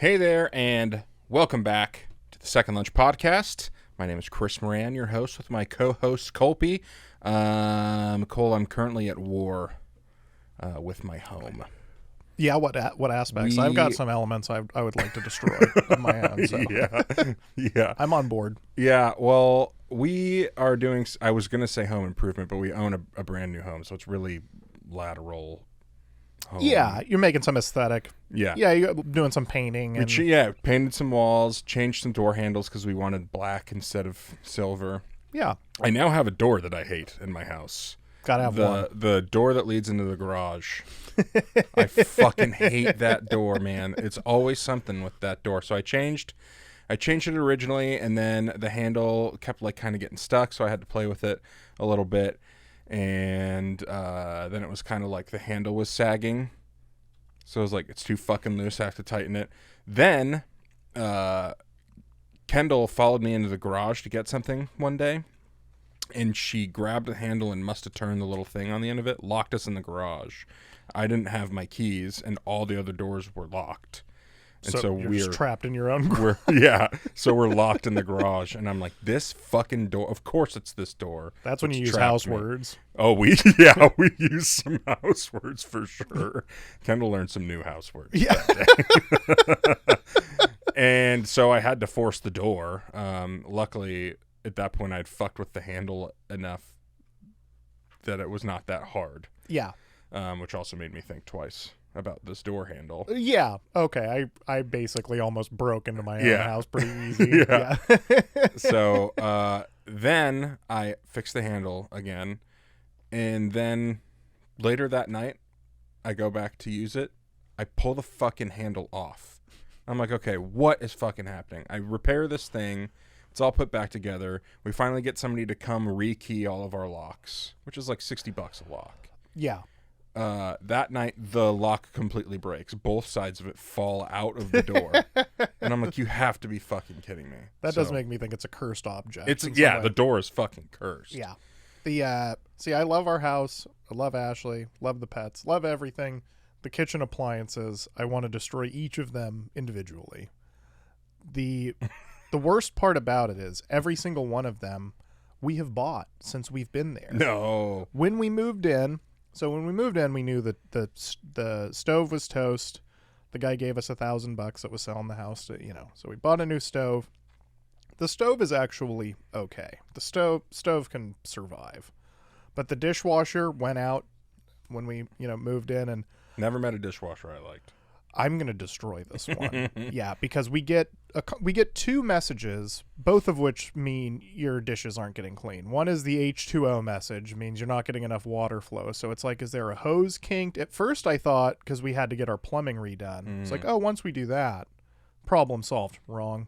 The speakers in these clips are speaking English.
Hey there, and welcome back to the Second Lunch Podcast. My name is Chris Moran, your host, with my co-host Kolpy. Cole, I'm currently at war with my home. Yeah, what aspects? I've got some elements I would like to destroy of my own. So. Yeah. I'm on board. Yeah, well, we are doing, I was going to say home improvement, but we own a brand new home, so it's really lateral home. Yeah, you're making some aesthetic. Yeah. Yeah, you're doing some painting. And... painted some walls, changed some door handles because we wanted black instead of silver. Yeah. I now have a door that I hate in my house. Gotta have one. The door that leads into the garage. I fucking hate that door, man. It's always something with that door. So I changed it originally, and then the handle kept like kind of getting stuck, so I had to play with it a little bit. And then it was kind of like the handle was sagging. So I was like, it's too fucking loose, I have to tighten it. Then Kendall followed me into the garage to get something one day. And she grabbed the handle and must have turned the little thing on the end of it, locked us in the garage. I didn't have my keys, and all the other doors were locked. And so you're we're just trapped in your own garage. So we're locked in the garage, and I'm like, this fucking door, of course it's this door. That's when you use house words. Oh, we use some house words for sure. Kendall learned some new house words. Yeah. That day. And so I had to force the door. Luckily, at that point, I'd fucked with the handle enough that it was not that hard. Yeah. Which also made me think twice about this door handle. Yeah. Okay. I basically almost broke into my own house pretty easy. Yeah. So then I fixed the handle again. And then later that night, I go back to use it. I pull the fucking handle off. I'm like, okay, what is fucking happening? I repair this thing. It's all put back together. We finally get somebody to come rekey all of our locks, which is like $60 a lock. Yeah. That night, the lock completely breaks. Both sides of it fall out of the door. And I'm like, you have to be fucking kidding me. That does make me think it's a cursed object. The door is fucking cursed. Yeah. See, I love our house. I love Ashley. Love the pets. Love everything. The kitchen appliances, I want to destroy each of them individually. The worst part about it is every single one of them we have bought since we've been there. No. When we moved in, we knew that the stove was toast. The guy gave us $1,000 that was selling the house to, so we bought a new stove. The stove is actually okay. The stove can survive. But the dishwasher went out when we, moved in, and never met a dishwasher I liked. I'm going to destroy this one. Yeah, because we get two messages, both of which mean your dishes aren't getting clean. One is the H2O message, means you're not getting enough water flow. So it's like, is there a hose kinked? At first I thought, because we had to get our plumbing redone, it's like, oh, once we do that, problem solved. Wrong.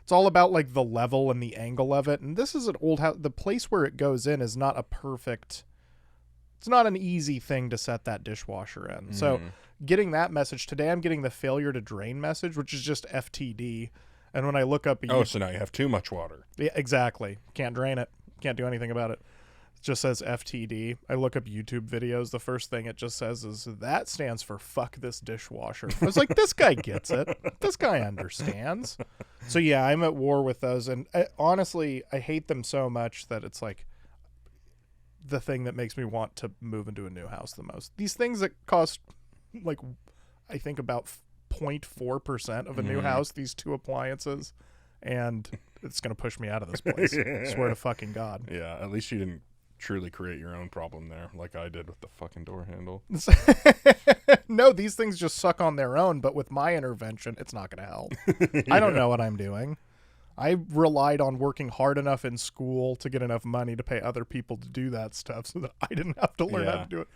It's all about like the level and the angle of it. And this is an old house. The place where it goes in is not it's not an easy thing to set that dishwasher in. So getting that message today, I'm getting the failure to drain message, which is just FTD. And when I look up, so now you have too much water. Yeah, exactly. Can't drain it. Can't do anything about it. It just says FTD. I look up YouTube videos. The first thing it just says is that stands for fuck this dishwasher. I was like, this guy gets it. This guy understands. So yeah, I'm at war with those. And honestly, I hate them so much that it's like the thing that makes me want to move into a new house the most. These things that cost like, I think about 0.4% of a new house, these two appliances, and it's going to push me out of this place. Swear to fucking God. Yeah, at least you didn't truly create your own problem there like I did with the fucking door handle. No, these things just suck on their own, but with my intervention, it's not going to help. I don't know what I'm doing. I relied on working hard enough in school to get enough money to pay other people to do that stuff so that I didn't have to learn how to do it.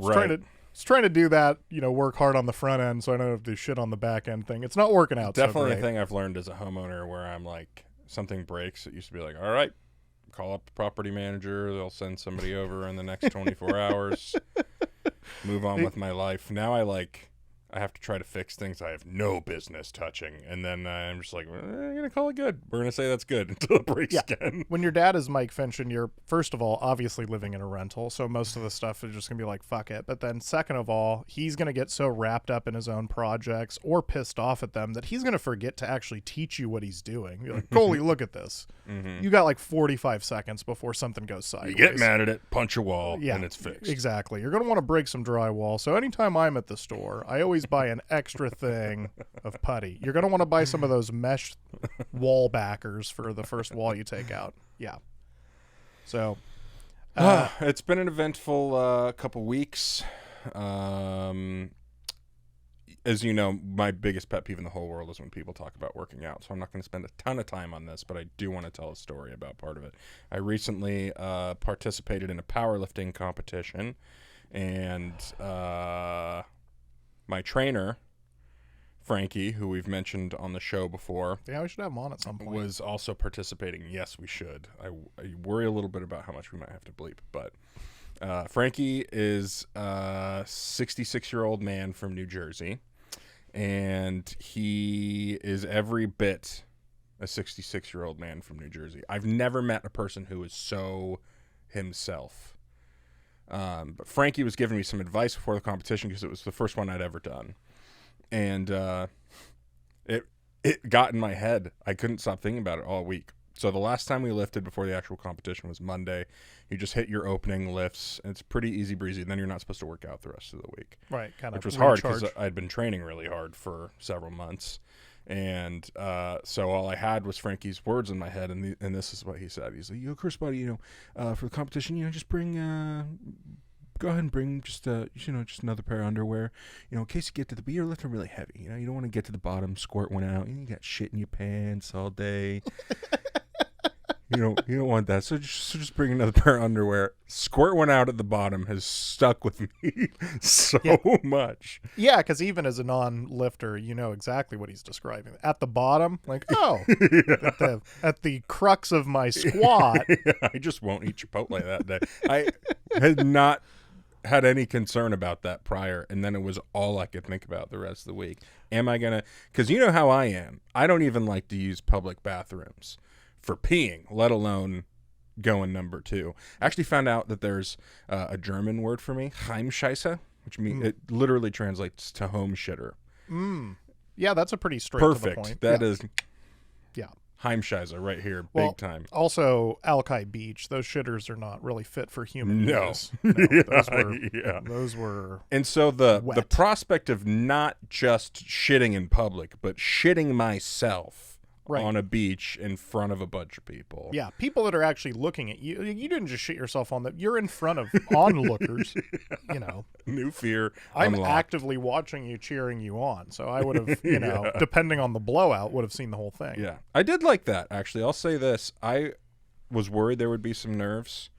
Trying to do that, work hard on the front end so I don't have to do shit on the back end thing. It's not working out. Definitely so a thing I've learned as a homeowner where I'm like, something breaks. It used to be like, all right, call up the property manager. They'll send somebody over in the next 24 hours. Move on with my life. Now I have to try to fix things I have no business touching. And then I'm just like, I'm going to call it good. We're going to say that's good until it breaks again. When your dad is Mike Finch and you're, first of all, obviously living in a rental, so most of the stuff is just going to be like, fuck it. But then second of all, he's going to get so wrapped up in his own projects or pissed off at them that he's going to forget to actually teach you what he's doing. You're like, Coley, look at this. You got like 45 seconds before something goes sideways. You get mad at it, punch a wall, and it's fixed. Exactly. You're going to want to break some drywall. So anytime I'm at the store, I always buy an extra thing of putty. You're going to want to buy some of those mesh wall backers for the first wall you take out. Yeah. So it's been an eventful couple weeks. As you know, my biggest pet peeve in the whole world is when people talk about working out. So I'm not going to spend a ton of time on this, but I do want to tell a story about part of it. I recently participated in a powerlifting competition, and my trainer, Frankie, who we've mentioned on the show before, yeah, we should have him on at some point, was also participating. Yes, we should. I worry a little bit about how much we might have to bleep, but Frankie is a 66-year-old man from New Jersey, and he is every bit a 66-year-old man from New Jersey. I've never met a person who is so himself. But Frankie was giving me some advice before the competition because it was the first one I'd ever done. And it got in my head. I couldn't stop thinking about it all week. So the last time we lifted before the actual competition was Monday. You just hit your opening lifts, and it's pretty easy breezy. Then you're not supposed to work out the rest of the week. Right, kind of. Which was hard because I'd been training really hard for several months. And so all I had was Frankie's words in my head, and this is what he said. He's like, "Yo, Chris, buddy, for the competition, just bring, go ahead and bring just another pair of underwear, in case you get to you're lifting really heavy. You don't want to get to the bottom, squirt one out, and you got shit in your pants all day." You don't want that. So just bring another pair of underwear. Squirt one out at the bottom has stuck with me so much. Yeah, because even as a non-lifter, you know exactly what he's describing. At the bottom, like, at the crux of my squat. I just won't eat Chipotle that day. I had not had any concern about that prior, and then it was all I could think about the rest of the week. Am I going to... Because you know how I am. I don't even like to use public bathrooms for peeing, let alone going number two. I actually found out that there's a German word for me, Heimscheiße, which means it literally translates to home shitter. Yeah, that's a pretty straight Perfect. To the point. That is Heimscheiße right here, big time. Also, Alki Beach, those shitters are not really fit for human use. Those were And so the wet. prospect of not just shitting in public, but shitting myself on a beach in front of a bunch of people. Yeah, people that are actually looking at you. You didn't just shit yourself on that. You're in front of onlookers, New fear I'm unlocked. actively watching you, cheering you on. So I would have, depending on the blowout, would have seen the whole thing. Yeah. I did like that, actually. I'll say this. I was worried there would be some nerves.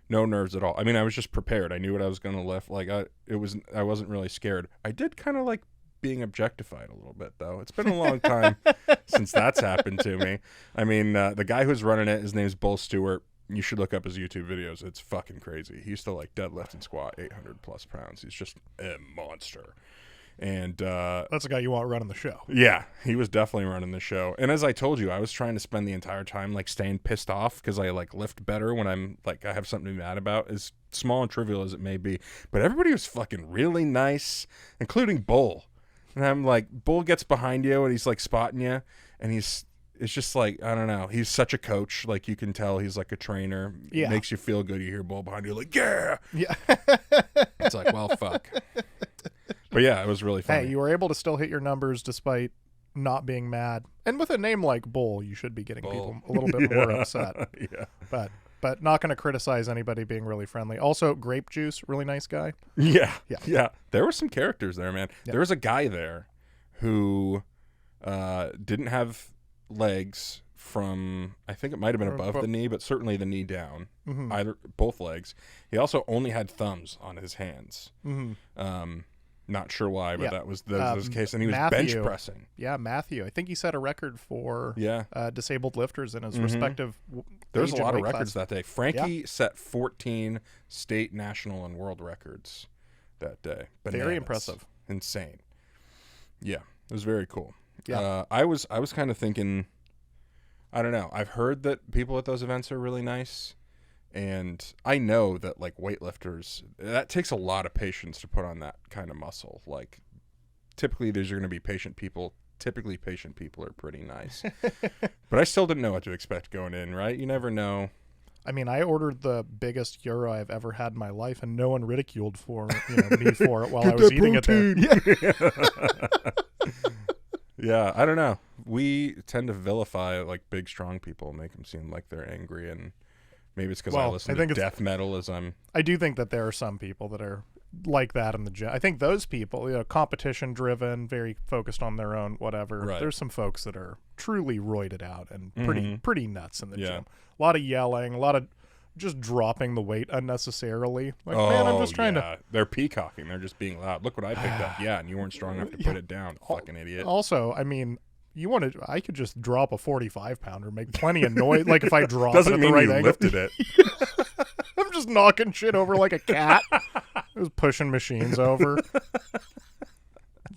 No nerves at all. I mean, I was just prepared. I knew what I was going to lift. Like, I wasn't really scared. I did kind of like being objectified a little bit, though. It's been a long time since that's happened to me. I mean, the guy who's running it, his name's Bull Stewart. You should look up his YouTube videos. It's fucking crazy. He used to like deadlift and squat 800 plus pounds. He's just a monster. And that's the guy you want running the show. Yeah, he was definitely running the show. And as I told you, I was trying to spend the entire time like staying pissed off because I like lift better when I'm like I have something to be mad about, as small and trivial as it may be. But everybody was fucking really nice, including Bull. And I'm like, Bull gets behind you and he's like spotting you, and it's just like, I don't know. He's such a coach. Like, you can tell he's like a trainer. Yeah. It makes you feel good. You hear Bull behind you, like, yeah. Yeah. It's like, well, fuck. But yeah, it was really funny. Hey, you were able to still hit your numbers despite not being mad. And with a name like Bull, you should be getting people a little bit more upset. Yeah. But not going to criticize anybody being really friendly. Also, Grape Juice, really nice guy. Yeah. There were some characters there, man. Yeah. There was a guy there who didn't have legs from, I think it might have been above the knee, but certainly the knee down, both legs. He also only had thumbs on his hands. Not sure why, but that was the case. And he was bench pressing. Yeah, Matthew. I think he set a record for disabled lifters in his respective There was a lot of weight records class. that day. Frankie set 14 state, national, and world records that day. Bananas. Very impressive. Insane. Yeah, it was very cool. Yeah. I was kind of thinking, I don't know. I've heard that people at those events are really nice, and I know that like weightlifters, that takes a lot of patience to put on that kind of muscle. Like, typically there's going to be patient people. Typically patient people are pretty nice, but I still didn't know what to expect going in. Right? You never know. I mean, I ordered the biggest gyro I've ever had in my life, and no one ridiculed me for it while I was eating it there. Yeah, I don't know. We tend to vilify like big, strong people, make them seem like they're angry, and maybe it's because I listen to death metal as I'm. I do think that there are some people that are like that in the gym. I think those people, competition driven, very focused on their own whatever. Right. There's some folks that are truly roided out and pretty nuts in the gym. A lot of yelling, a lot of just dropping the weight unnecessarily. Like, man, I'm just trying to. They're peacocking. They're just being loud. Look what I picked up. Yeah, and you weren't strong enough to put it down. Fucking idiot. Also, I mean, I could just drop a 45-pounder, make plenty of noise. Like if I drop Doesn't it at mean the right you angle. lifted it. I'm just knocking shit over like a cat. I was pushing machines over.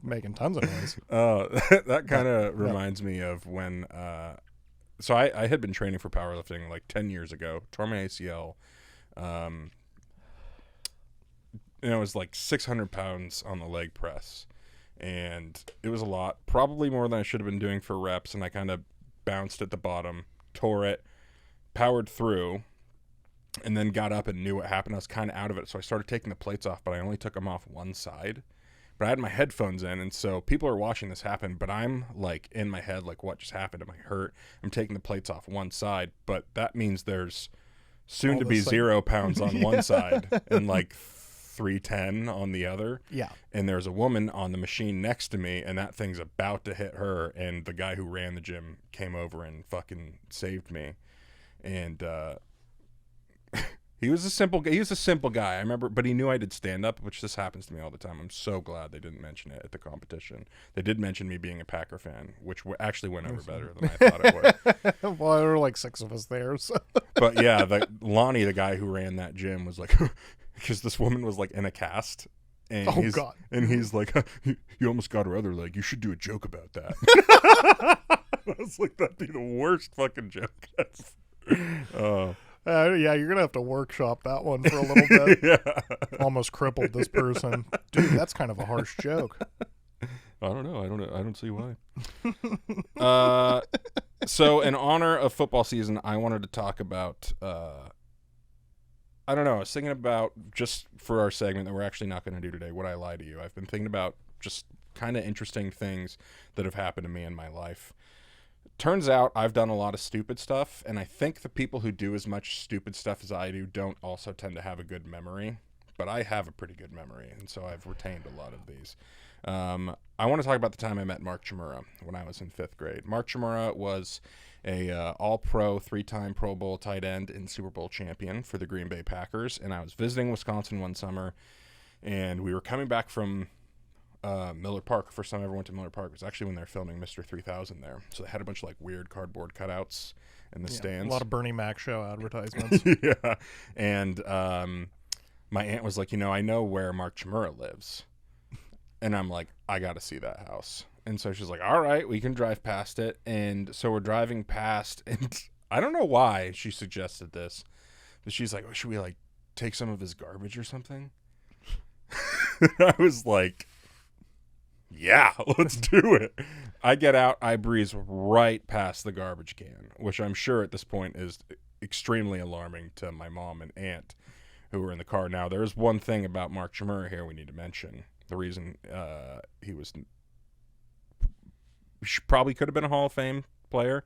Making tons of noise. That kind of reminds me of when so I had been training for powerlifting like 10 years ago, tore my ACL. It was like 600 pounds on the leg press, and it was a lot, probably more than I should have been doing for reps, and I kind of bounced at the bottom, tore it, powered through, and then got up and knew what happened. I was kind of out of it, so I started taking the plates off, but I only took them off one side. But I had my headphones in, and so people are watching this happen, but I'm like in my head, like, what just happened? Am I hurt? I'm taking the plates off one side, but that means there's soon to be 0 pounds on one side and like 310 on the other. Yeah. And there's a woman on the machine next to me, and that thing's about to hit her, and the guy who ran the gym came over and fucking saved me. And he was a simple guy. I remember, but he knew I did stand up, which this happens to me all the time. I'm so glad they didn't mention it at the competition. They did mention me being a Packer fan, which actually went over better than I thought it would. Well, there were like 6 of us there. So. But yeah, Lonnie, the guy who ran that gym, was like, because this woman was like in a cast. And he's like, you almost got her other leg. You should do a joke about that. I was like, that'd be the worst fucking joke. Yeah, you're going to have to workshop that one for a little bit. Yeah. Almost crippled this person. Dude, that's kind of a harsh joke. I don't know. I don't see why. So in honor of football season, I wanted to talk about, I don't know, I was thinking about, just for our segment that we're actually not going to do today, Would I Lie to You? I've been thinking about just kind of interesting things that have happened to me in my life. Turns out I've done a lot of stupid stuff, and I think the people who do as much stupid stuff as I do don't also tend to have a good memory, but I have a pretty good memory, and so I've retained a lot of these. I want to talk about the time I met Mark Chmura when I was in 5th grade. Mark Chmura was a all-pro, 3-time Pro Bowl tight end and Super Bowl champion for the Green Bay Packers, and I was visiting Wisconsin one summer, and we were coming back from Miller Park. First time I ever went to Miller Park was actually when they were filming Mr. 3000 there. So they had a bunch of like weird cardboard cutouts in the stands. A lot of Bernie Mac show advertisements. Yeah. And my aunt was like, I know where Mark Chmura lives. And I'm like, I got to see that house. And so she's like, all right, we can drive past it. And so we're driving past, and I don't know why she suggested this, but she's like, should we like take some of his garbage or something? I was like, yeah, let's do it. I get out, I breeze right past the garbage can, which I'm sure at this point is extremely alarming to my mom and aunt who were in the car. Now, there's one thing about Mark Chmura here we need to mention. The reason he probably could have been a Hall of Fame player.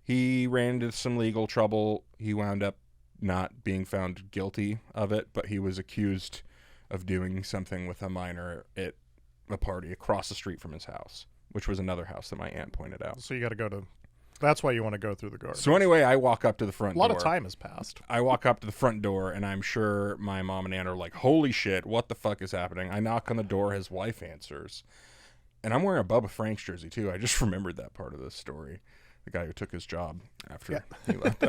He ran into some legal trouble. He wound up not being found guilty of it, but he was accused of doing something with a minor at a party across the street from his house, which was another house that my aunt pointed out. So you got to go to... That's why you want to go through the garden. So anyway, I walk up to the front door. A lot of time has passed. I walk up to the front door, and I'm sure my mom and aunt are like, holy shit, what the fuck is happening? I knock on the door. His wife answers. And I'm wearing a Bubba Franks jersey, too. I just remembered that part of this story. The guy who took his job after he left.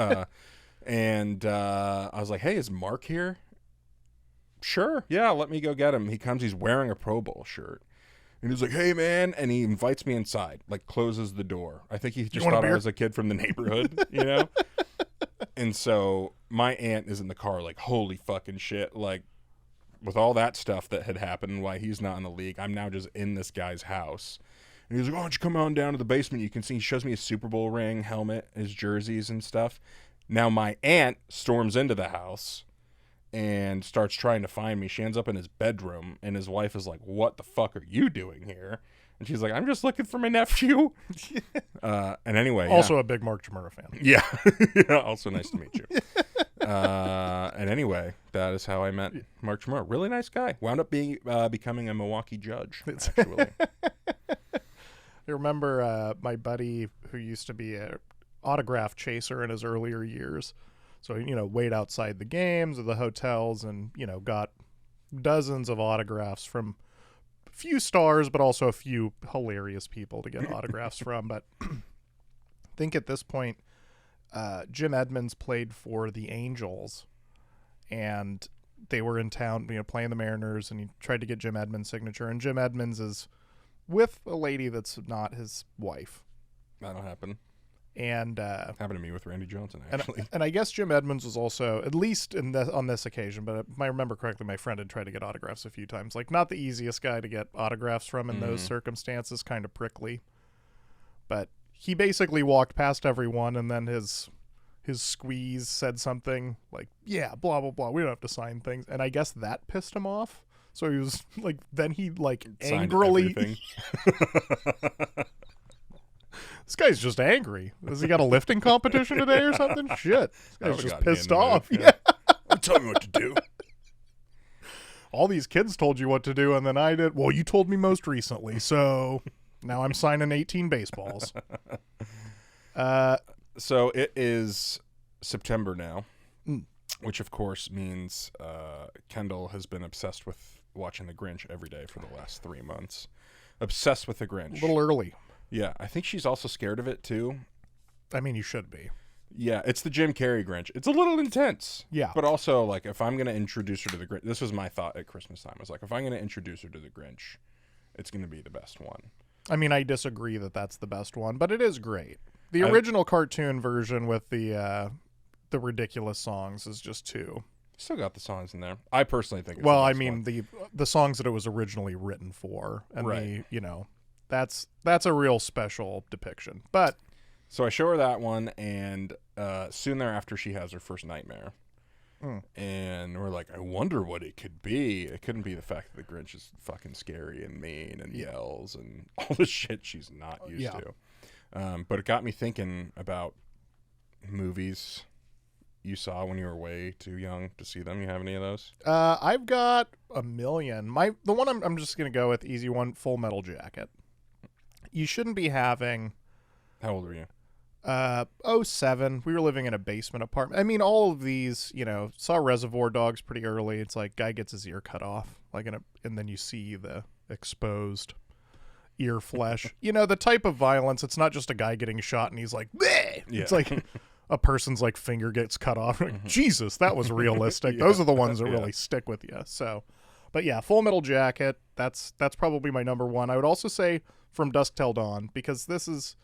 And I was like, hey, is Mark here? Sure. Yeah, let me go get him. He comes. He's wearing a Pro Bowl shirt. And he's like, hey, man. And he invites me inside, like closes the door. I think he just want a thought I beer? was a kid from the neighborhood, you know? And so my aunt is in the car like, holy fucking shit. Like, with all that stuff that had happened, why he's not in the league, I'm now just in this guy's house. And he's like, why don't you come on down to the basement? You can see, he shows me his Super Bowl ring, helmet, his jerseys and stuff. Now my aunt storms into the house and starts trying to find me. She ends up in his bedroom, and his wife is like, what the fuck are you doing here? And she's like, I'm just looking for my nephew. And anyway. Also a big Mark Chmura fan. Yeah. Yeah. Also nice to meet you. And anyway, that is how I met Mark Chmura. Really nice guy. Wound up becoming a Milwaukee judge, actually. I remember my buddy who used to be a autograph chaser in his earlier years. So, wait outside the games or the hotels and, got dozens of autographs from a few stars, but also a few hilarious people to get autographs from. But I think at this point, Jim Edmonds played for the Angels, and they were in town, playing the Mariners, and he tried to get Jim Edmonds' signature. And Jim Edmonds is with a lady that's not his wife. That'll happen. And happened to me with Randy Johnson, actually. And I guess Jim Edmonds was also, at least on this occasion, but if I remember correctly, my friend had tried to get autographs a few times. Like, not the easiest guy to get autographs from in those circumstances, kind of prickly. But he basically walked past everyone, and then his squeeze said something like, yeah, blah, blah, blah, we don't have to sign things. And I guess that pissed him off. So he was like, then he like Signed angrily... everything. This guy's just angry. Has he got a lifting competition today or something? Shit. This guy's just got me pissed in the mood, off. yeah. Don't tell me what to do. All these kids told you what to do, and then I did. Well, you told me most recently, so now I'm signing 18 baseballs. So it is September now, which of course means Kendall has been obsessed with watching The Grinch every day for the last 3 months. Obsessed with The Grinch. A little early. Yeah, I think she's also scared of it too. I mean, you should be. Yeah, it's the Jim Carrey Grinch. It's a little intense. Yeah. But also, like, if I'm going to introduce her to the Grinch, this was my thought at Christmas time. I was like, if I'm going to introduce her to the Grinch, it's going to be the best one. I mean, I disagree that that's the best one, but it is great. The original cartoon version with the ridiculous songs is just too. Still got the songs in there. I personally think it's well, the I best mean, one. the songs that it was originally written for, and Right. that's a real special depiction. But so I show her that one, and soon thereafter she has her first nightmare. And we're like, I wonder what it could be. It couldn't be the fact that the Grinch is fucking scary and mean and yells and all the shit she's not used to. But it got me thinking about movies you saw when you were way too young to see them. You have any of those? I've got a million. The one I'm just gonna go with, easy one, Full Metal Jacket. You shouldn't be having. How old were you? 07. We were living in a basement apartment. I mean, all of these, saw Reservoir Dogs pretty early. It's like guy gets his ear cut off, and then you see the exposed ear flesh. The type of violence. It's not just a guy getting shot and he's like, bleh! Yeah. It's like a person's like finger gets cut off. Like, Jesus, that was realistic. Those are the ones that really stick with you. So, but yeah, Full Metal Jacket. That's probably my number one. I would also say From Dusk Till Dawn, because this is.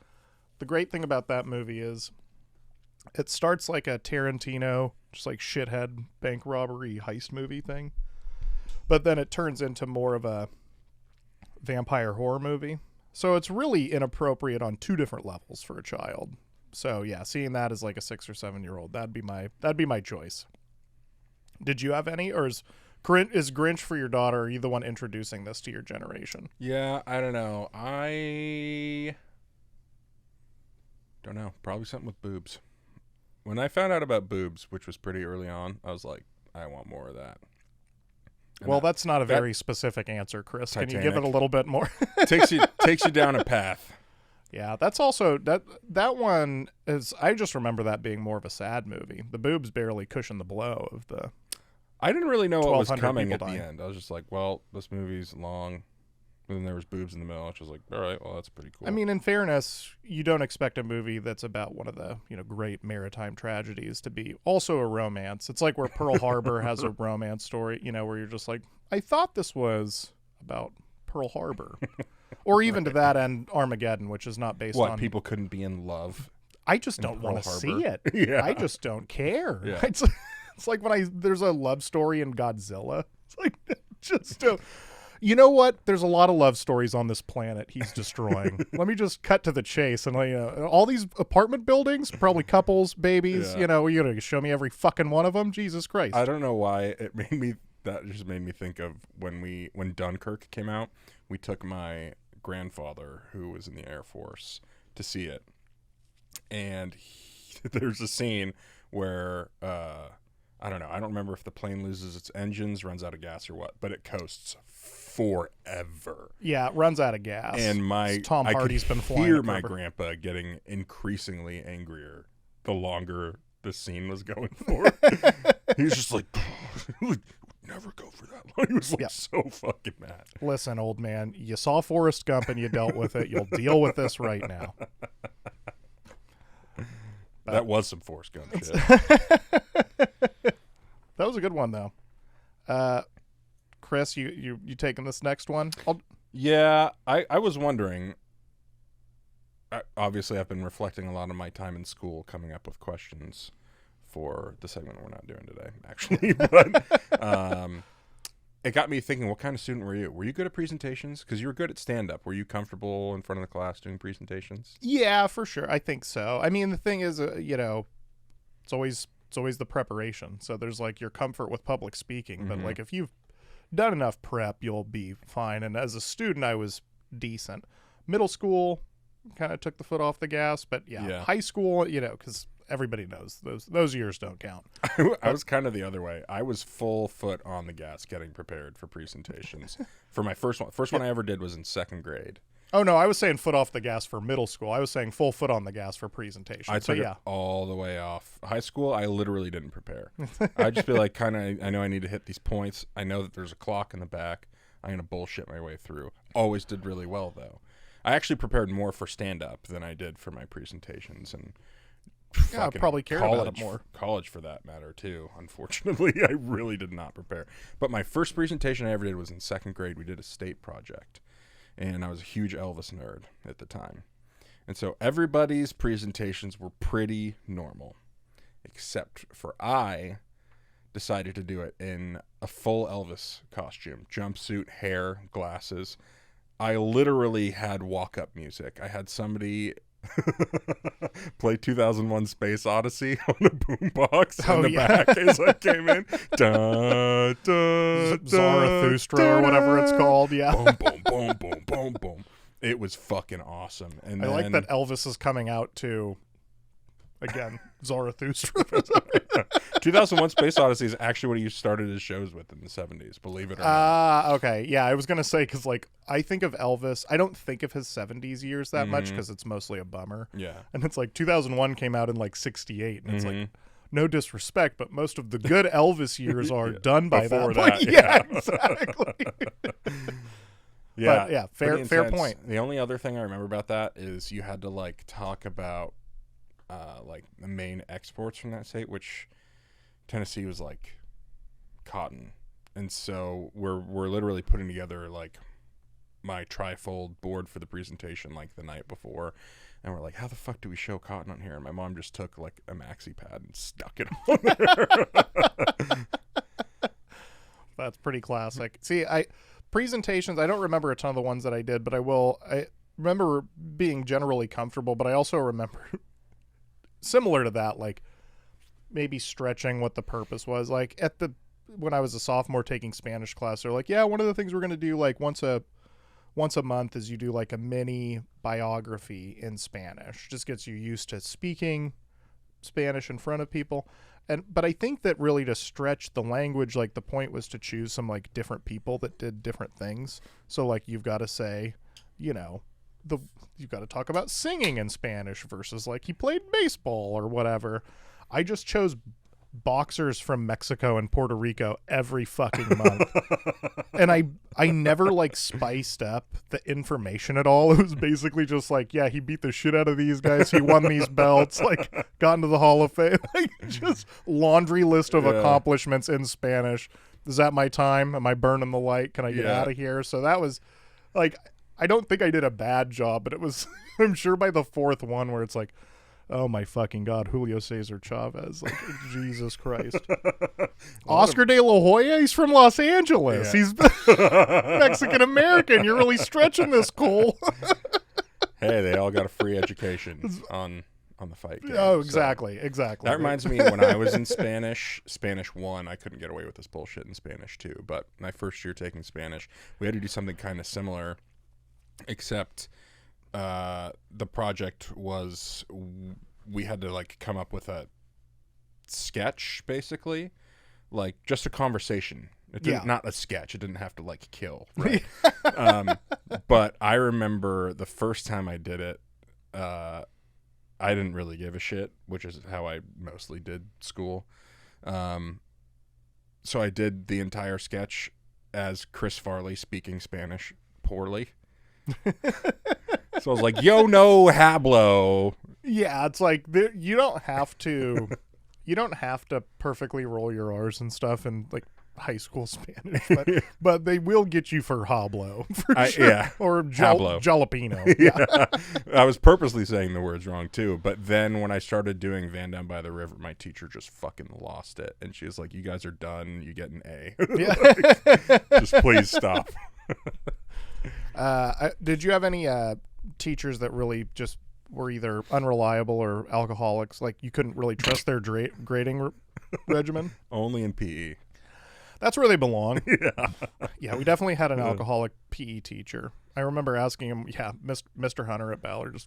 The great thing about that movie is it starts like a Tarantino, just like shithead bank robbery heist movie thing. But then it turns into more of a vampire horror movie. So it's really inappropriate on two different levels for a child. So yeah, seeing that as like a 6 or 7 year old, that'd be my choice. Did you have any, or is Grinch for your daughter? Are you the one introducing this to your generation? Yeah, I don't know. I don't know. Probably something with boobs. When I found out about boobs, which was pretty early on, I was like, I want more of that. And well, that's not a very specific answer, Chris. Titanic. Can you give it a little bit more? takes you down a path. Yeah, that's also that one is. I just remember that being more of a sad movie. The boobs barely cushion the blow of the. I didn't really know what was 1,200 coming people at the dying. end. I was just like, well, this movie's long. And then there was boobs in the middle, which was like, all right, well, that's pretty cool. I mean, in fairness, you don't expect a movie that's about one of the great maritime tragedies to be also a romance. It's like where Pearl Harbor has a romance story, where you're just like, I thought this was about Pearl Harbor. Or even to that end, Armageddon, which is not based on... people couldn't be in love? I just don't want to see it. Yeah. I just don't care. Yeah. It's like when there's a love story in Godzilla. It's like, just don't... You know what? There's a lot of love stories on this planet he's destroying. Let me just cut to the chase. And all these apartment buildings, probably couples, babies, you're going to show me every fucking one of them? Jesus Christ. I don't know why that just made me think of when Dunkirk came out, we took my grandfather, who was in the Air Force, to see it. And there's a scene where, I don't know, I don't remember if the plane loses its engines, runs out of gas or what, but it coasts forever. Yeah, it runs out of gas. And Tom Hardy's been flying. I could hear my grandpa getting increasingly angrier the longer the scene was going for. He was just like, never go for that line. He was like so fucking mad. Listen, old man, you saw Forrest Gump and you dealt with it. You'll deal with this right now. That was some Forrest Gump shit. That was a good one, though. Chris, you taking this next one? Yeah, I was wondering. Obviously, I've been reflecting a lot of my time in school, coming up with questions for the segment we're not doing today, actually. But it got me thinking, what kind of student were you? Were you good at presentations? Because you were good at stand-up. Were you comfortable in front of the class doing presentations? Yeah, for sure. I think so. I mean, the thing is, it's always the preparation. So there's like your comfort with public speaking. But like if you've done enough prep, you'll be fine. And as a student, I was decent. Middle school, kind of took the foot off the gas. But yeah. High school, because everybody knows those years don't count. I was kind of the other way. I was full foot on the gas getting prepared for presentations. For my first one. First one I ever did was in second grade. Oh, no, I was saying foot off the gas for middle school. I was saying full foot on the gas for presentation. I took it all the way off. High school, I literally didn't prepare. I'd just be like, I know I need to hit these points. I know that there's a clock in the back. I'm going to bullshit my way through. Always did really well, though. I actually prepared more for stand-up than I did for my presentations. And I probably cared about it more. College, for that matter, too. Unfortunately, I really did not prepare. But my first presentation I ever did was in second grade. We did a state project. And I was a huge Elvis nerd at the time. And so everybody's presentations were pretty normal. Except for I decided to do it in a full Elvis costume. Jumpsuit, hair, glasses. I literally had walk-up music. I had somebody play 2001 Space Odyssey on a boombox in the back as I came in. Da, da, Zarathustra da, or whatever it's called. Yeah. Boom, boom, boom, boom, boom, boom. It was fucking awesome. And I like that Elvis is coming out to, again, Zarathustra. 2001 Space Odyssey is actually what he started his shows with in the 70s, believe it or not. Okay. Yeah, I was going to say, because, like, I think of Elvis, I don't think of his 70s years that much, because it's mostly a bummer. Yeah. And it's like 2001 came out in, like, 68, and it's like, no disrespect, but most of the good Elvis years are done by Before that point. Yeah, exactly. Yeah. But, yeah, fair point. The only other thing I remember about that is you had to, like, talk about, like, the main exports from that state, which Tennessee was like cotton, and so we're literally putting together like my trifold board for the presentation like the night before, and we're like, how the fuck do we show cotton on here? And my mom just took like a maxi pad and stuck it on there. That's pretty classic. See, presentations, I don't remember a ton of the ones that I did, but I remember being generally comfortable, but I also remember similar to that, like maybe stretching what the purpose was. Like when I was a sophomore taking Spanish class, they're like, yeah, one of the things we're going to do like once a month is you do like a mini biography in Spanish. Just gets you used to speaking Spanish in front of people. But I think that really to stretch the language, like the point was to choose some like different people that did different things. So like you've got to say, you've got to talk about singing in Spanish versus like he played baseball or whatever. I just chose boxers from Mexico and Puerto Rico every fucking month. And I never like spiced up the information at all. It was basically just like, yeah, he beat the shit out of these guys. He won these belts, like got into the Hall of Fame. Like just laundry list of accomplishments in Spanish. Is that my time? Am I burning the light? Can I get out of here? So that was Like, I don't think I did a bad job, but it was, I'm sure by the fourth one where it's like, oh my fucking God, Julio Cesar Chavez. Like, Jesus Christ. Oscar de la Hoya, he's from Los Angeles. Yeah. He's Mexican-American. You're really stretching this, Cole. Hey, they all got a free education on the fight game. Oh, exactly. Exactly. That reminds me, when I was in Spanish 1, I couldn't get away with this bullshit in Spanish 2. But my first year taking Spanish, we had to do something kind of similar, except the project was we had to like come up with a sketch, basically, like just a conversation. It didn't, not a sketch. It didn't have to like kill, right? But I remember the first time I did it, I didn't really give a shit, which is how I mostly did school. So I did the entire sketch as Chris Farley speaking Spanish poorly. So I was like, "Yo, no hablo." Yeah, it's like you don't have to perfectly roll your R's and stuff in like high school Spanish, but they will get you for hablo, for sure. Yeah, or hablo. Jalapeno. Yeah. I was purposely saying the words wrong too, but then when I started doing Van Down by the River, my teacher just fucking lost it, and she was like, "You guys are done. You get an A. Like, just please stop." Did you have any teachers that really just were either unreliable or alcoholics? Like you couldn't really trust their grading regimen? Only in PE. That's where they belong. Yeah. Yeah, we definitely had an alcoholic PE teacher. I remember asking him, Mr. Hunter at Ballard,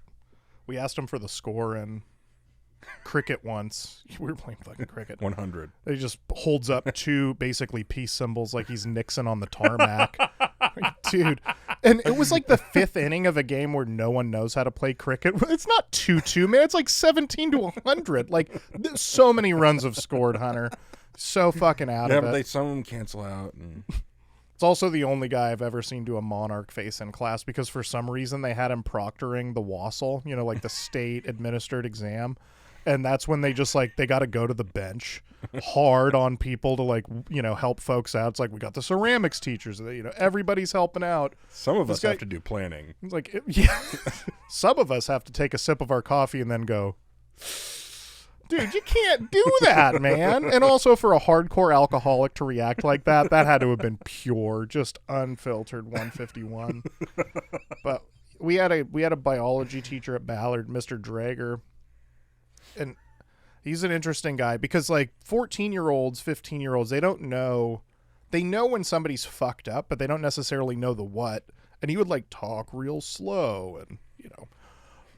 we asked him for the score in cricket once. We were playing fucking cricket. 100. He just holds up two basically peace symbols like he's Nixon on the tarmac. Dude. And it was like the fifth inning of a game where no one knows how to play cricket. It's not 2-2, man. It's like 17 to 100. Like, so many runs have scored, Hunter. So fucking out of it. Yeah, but some of them cancel out. And... It's also the only guy I've ever seen do a monarch face in class because for some reason they had him proctoring the WASL, like the state administered exam. And that's when they just they got to go to the bench hard on people to help folks out. It's like, we got the ceramics teachers, everybody's helping out. Some of us have to do planning. It's like, yeah, some of us have to take a sip of our coffee and then go, dude, you can't do that, man. And also for a hardcore alcoholic to react like that had to have been pure, just unfiltered 151. But we had a biology teacher at Ballard, Mr. Drager. And he's an interesting guy because 14-year-olds, 15-year-olds, they don't know. They know when somebody's fucked up, but they don't necessarily know the what. And he would talk real slow and,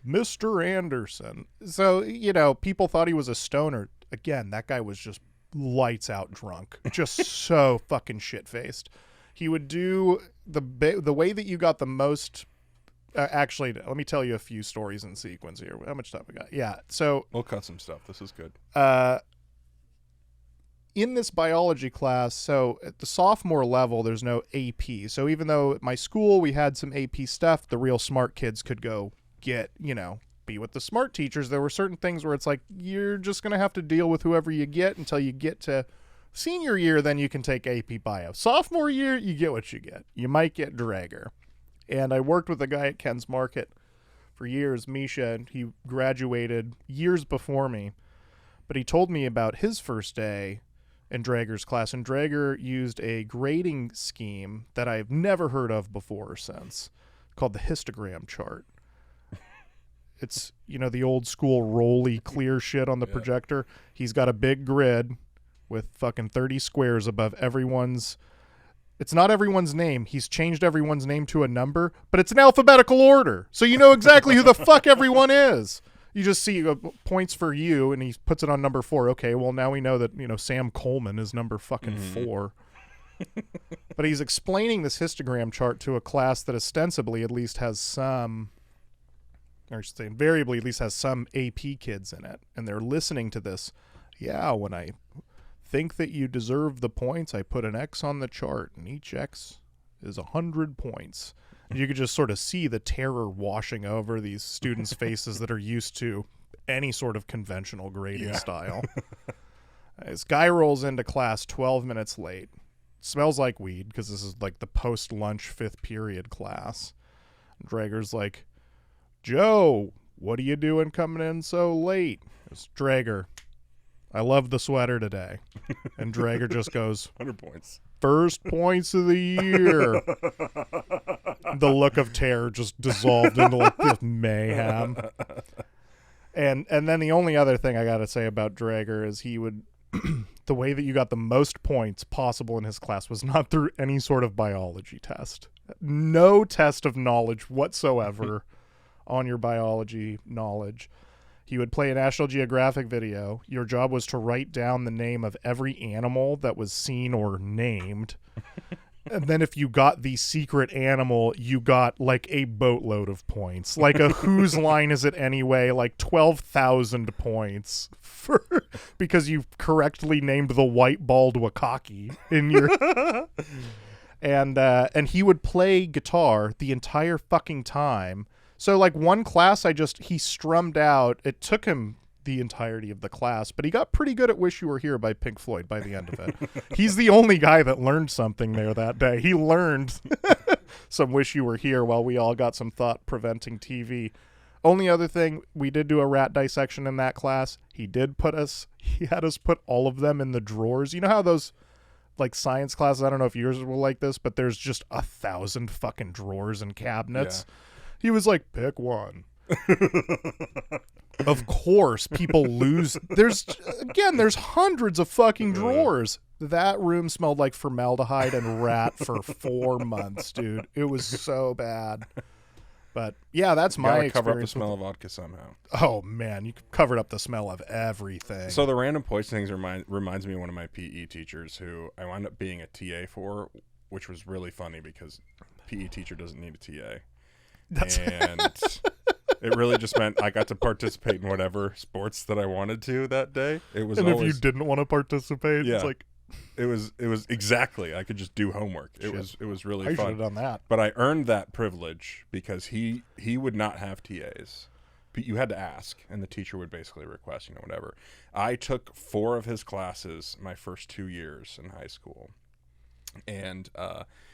Mr. Anderson. So, people thought he was a stoner. Again, that guy was just lights out drunk, just so fucking shit-faced. He would do the way that you got the most. Actually, let me tell you a few stories in sequence here. How much time we got? Yeah, so we'll cut some stuff. This is good. In this biology class, so at the sophomore level, there's no AP. So even though at my school we had some AP stuff, the real smart kids could go get, be with the smart teachers. There were certain things where it's like, you're just going to have to deal with whoever you get until you get to senior year, then you can take AP Bio. Sophomore year, you get what you get. You might get Drager. And I worked with a guy at Ken's Market for years, Misha, and he graduated years before me. But he told me about his first day in Drager's class. And Drager used a grading scheme that I've never heard of before or since, called the histogram chart. It's, the old school rolly clear shit on the projector. He's got a big grid with fucking 30 squares above everyone's. It's not everyone's name. He's changed everyone's name to a number, but it's in alphabetical order. So you know exactly who the fuck everyone is. You just see points for you, and he puts it on number 4. Okay, well, now we know that, Sam Coleman is number fucking 4. But he's explaining this histogram chart to a class that ostensibly at least has some, or I should say invariably at least has some AP kids in it. And they're listening to this. Yeah, when I think that you deserve the points, I put an X on the chart, and each X is 100 points. And you could just sort of see the terror washing over these students' faces that are used to any sort of conventional grading style. This guy rolls into class 12 minutes late. smells like weed because this is like the post-lunch 5th period class. Drager's like, Joe, what are you doing coming in so late? It's Drager, I love the sweater today. And Drager just goes, 100 points. First points of the year. The look of terror just dissolved into like this mayhem. And then the only other thing I got to say about Drager is he would, the way that you got the most points possible in his class was not through any sort of biology test. No test of knowledge whatsoever on your biology knowledge. He would play a National Geographic video. Your job was to write down the name of every animal that was seen or named. And then if you got the secret animal, you got like a boatload of points. Like a whose line is it anyway? Like 12,000 points because you correctly named the white bald wakaki in your and he would play guitar the entire fucking time. So like one class he strummed out. It took him the entirety of the class, but he got pretty good at Wish You Were Here by Pink Floyd by the end of it. He's the only guy that learned something there that day. He learned some Wish You Were Here while we all got some thought-preventing TV. Only other thing, we did do a rat dissection in that class. He had us put all of them in the drawers. You know how those like science classes, I don't know if yours were like this, but there's just 1,000 fucking drawers and cabinets. Yeah. He was like, pick one. Of course, people lose. There's hundreds of fucking drawers. That room smelled like formaldehyde and rat for 4 months, dude. It was so bad. But yeah, that's my experience. Cover up the smell of vodka somehow. Oh man, you covered up the smell of everything. So the random points things reminds me of one of my PE teachers who I wound up being a TA for, which was really funny because PE teacher doesn't need a TA. And it really just meant I got to participate in whatever sports that I wanted to that day. It was, and if you didn't want to participate, yeah, it's like it was exactly, I could just do homework. Shit. It was really fun. I should have done that. But I earned that privilege because he would not have TAs. You had to ask, and the teacher would basically request, whatever. I took 4 of his classes my first 2 years in high school, and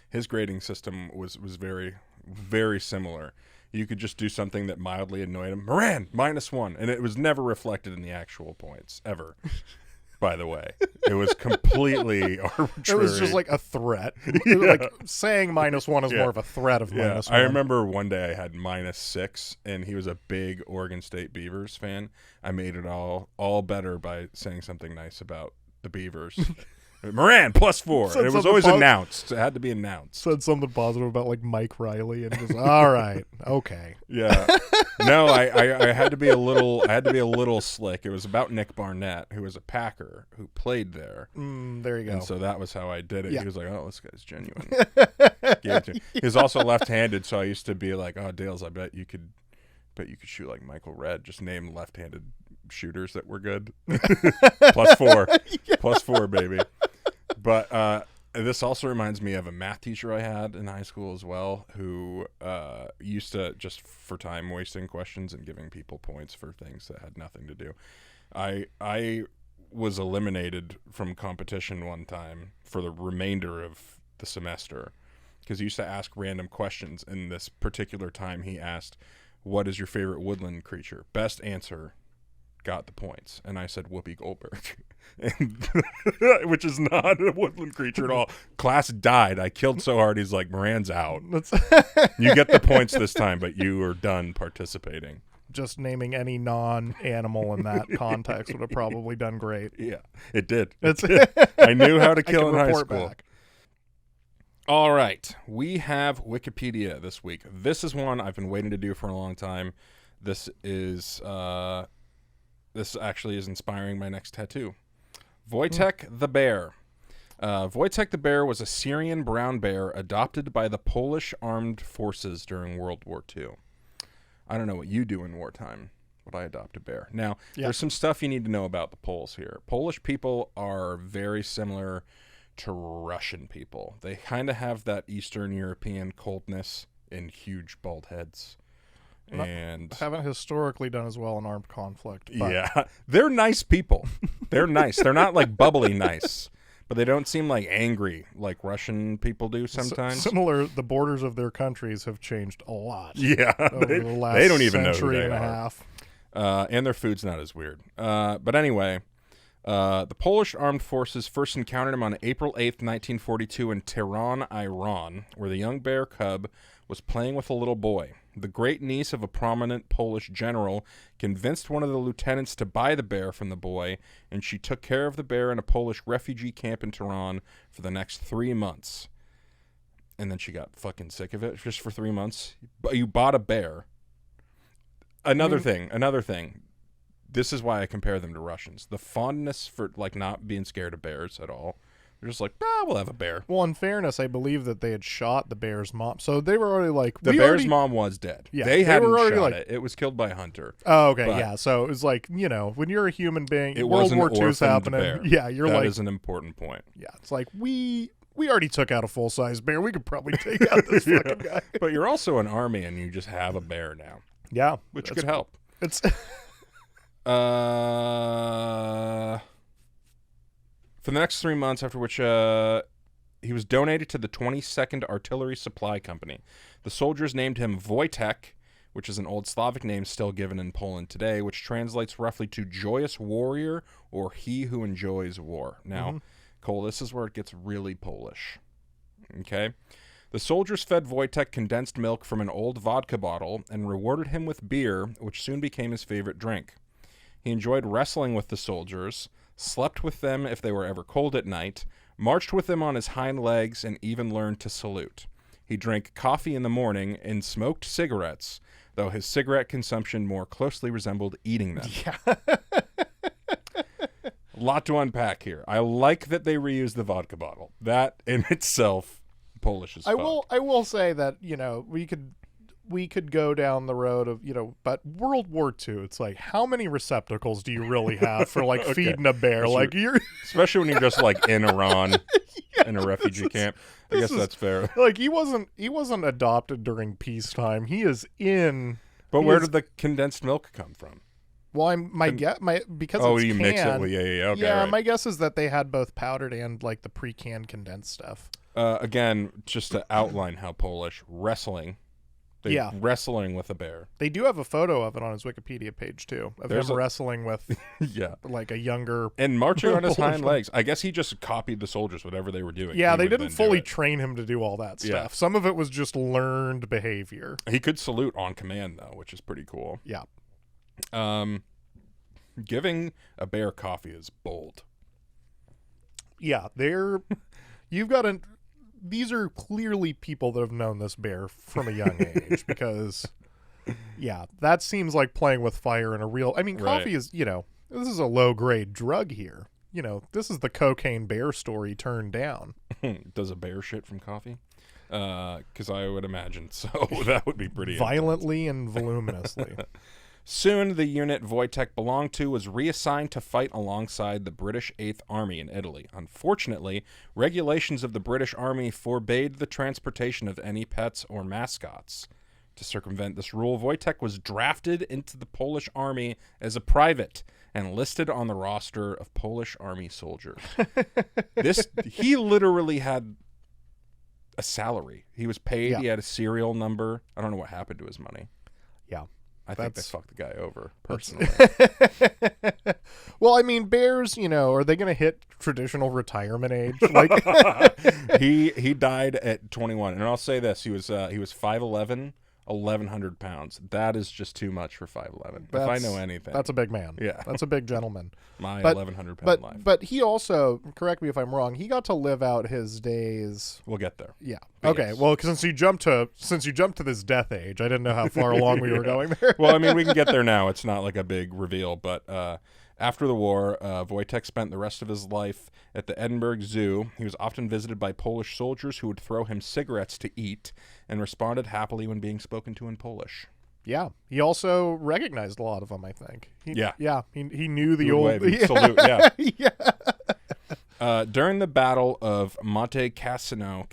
his grading system was very, very similar. You could just do something that mildly annoyed him. Moran, -1. And it was never reflected in the actual points, ever. By the way, it was completely arbitrary. It was just like a threat. Yeah. Like saying -1 is more of a threat of -1. I remember one day I had -6, and he was a big Oregon State Beavers fan. I made it all better by saying something nice about the Beavers. Moran +4. And it was always announced. It had to be announced. Said something positive about like Mike Riley, and just all right, okay. Yeah. No, I had to be a little slick. It was about Nick Barnett, who was a Packer who played there. There you go. And so that was how I did it. Yeah. He was like, "Oh, this guy's genuine." He was also left-handed, so I used to be like, "Oh, Dales, I bet you could shoot like Michael Redd. Just name left-handed shooters that were good." +4. Yeah. +4, baby. But this also reminds me of a math teacher I had in high school as well, who used to, just for time wasting questions and giving people points for things that had nothing to do. I was eliminated from competition one time for the remainder of the semester because he used to ask random questions. In this particular time, he asked, "What is your favorite woodland creature?" Best answer got the points, and I said Whoopi Goldberg, which is not a woodland creature at all. Class died. I killed so hard. He's like, "Moran's out. You get the points this time, but you are done participating." Just naming any non-animal in that context would have probably done great. Yeah, it did. I knew how to kill in high school. Back. All right, we have Wikipedia this week. This is one I've been waiting to do for a long time. This actually is inspiring my next tattoo. Wojtek the Bear. Wojtek the Bear was a Syrian brown bear adopted by the Polish armed forces during World War II. I don't know what you do in wartime, but I adopt a bear. Now, There's some stuff you need to know about the Poles here. Polish people are very similar to Russian people. They kind of have that Eastern European coldness and huge bald heads. And haven't historically done as well in armed conflict. But. Yeah, they're nice people. They're nice. They're not like bubbly nice, But they don't seem like angry like Russian people do sometimes. Similar, the borders of their countries have changed a lot. Yeah, over the last they don't even know who century they and a are. half. And their food's not as weird. But anyway, the Polish armed forces first encountered him on April 8th, 1942 in Tehran, Iran, where the young bear cub was playing with a little boy. The great niece of a prominent Polish general convinced one of the lieutenants to buy the bear from the boy, and she took care of the bear in a Polish refugee camp in Tehran for the next 3 months. And then she got fucking sick of it just for 3 months. But you bought a bear. Another thing. This is why I compare them to Russians. The fondness for like not being scared of bears at all. They're just like, we'll have a bear. Well, in fairness, I believe that they had shot the bear's mom, so they were already like, The bear's mom was dead. Yeah, they they hadn't were already shot like- it. It was killed by a hunter. Oh, okay, But- yeah. So it was like, when you're a human being, It World was an War II's orphaned happening. bear. Yeah, you're That like, is an important point. yeah, it's like we already took out a full size bear. We could probably take out this fucking guy. But you're also an army, and you just have a bear now, Yeah, which that's- could help. It's For the next 3 months, after which he was donated to the 22nd Artillery Supply Company. The soldiers named him Wojtek, which is an old Slavic name still given in Poland today, which translates roughly to joyous warrior or he who enjoys war. Now, Cole, this is where it gets really Polish. Okay? The soldiers fed Wojtek condensed milk from an old vodka bottle and rewarded him with beer, which soon became his favorite drink. He enjoyed wrestling with the soldiers, slept with them if they were ever cold at night, marched with them on his hind legs, and even learned to salute. He drank coffee in the morning and smoked cigarettes, though his cigarette consumption more closely resembled eating them. yeah. A lot to unpack here. I like that they reused the vodka bottle. That in itself, Polish as fuck. I will say that, we could go down the road of, but World War II, it's like, how many receptacles do you really have for like feeding a bear? That's Like you're Especially when you're just like in Iran in a refugee camp. I guess that's fair. like he wasn't adopted during peacetime. He is in. But he where is- did the condensed milk come from? Well, because Oh, it's you mix it canned, with okay. yeah, right. my guess is that they had both powdered and like the pre-canned condensed stuff. Again, just to outline how Polish wrestling. Yeah. Wrestling with a bear. They do have a photo of it on his Wikipedia page too, of There's him wrestling with Yeah. like a younger. And marching on his Polish hind legs. I guess he just copied the soldiers, whatever they were doing. Yeah, he they would didn't then do fully it. train him to do all that stuff. Yeah. Some of it was just learned behavior. He could salute on command though, which is pretty cool. Yeah. Giving a bear coffee is bold. Yeah, these are clearly people that have known this bear from a young age because, yeah, that seems like playing with fire in a real. I mean, Right. coffee is, this is a low grade drug here. This is the cocaine bear story turned down. Does a bear shit from coffee? Because I would imagine so. That would be pretty Violently and voluminously. Soon, the unit Wojtek belonged to was reassigned to fight alongside the British 8th Army in Italy. Unfortunately, regulations of the British Army forbade the transportation of any pets or mascots. To circumvent this rule, Wojtek was drafted into the Polish Army as a private and listed on the roster of Polish Army soldiers. He literally had a salary. He was paid. Yeah. He had a serial number. I don't know what happened to his money. Yeah. I think they That's- fucked the guy over, personally. Well, I mean, bears, are they going to hit traditional retirement age? Like, he died at 21. And I'll say this, he was 5'11", 1,100 pounds. That is just too much for 5'11". If I That's- know anything. that's a big man. Yeah. That's a big gentleman. My but- 1,100 pound life. But he also, correct me if I'm wrong, he got to live out his days. We'll get there. Yeah. But Okay. yes. Well, since you jumped to this death age, I didn't know how far along we were going there. Well, I mean, we can get there now. It's not like a big reveal, but after the war, Wojtek spent the rest of his life at the Edinburgh Zoo. He was often visited by Polish soldiers who would throw him cigarettes to eat and responded happily when being spoken to in Polish. Yeah. He also recognized a lot of them, I think. Yeah. Yeah. He knew the He would old. wave and Yeah. salute, yeah. Yeah. During the Battle of Monte Cassino,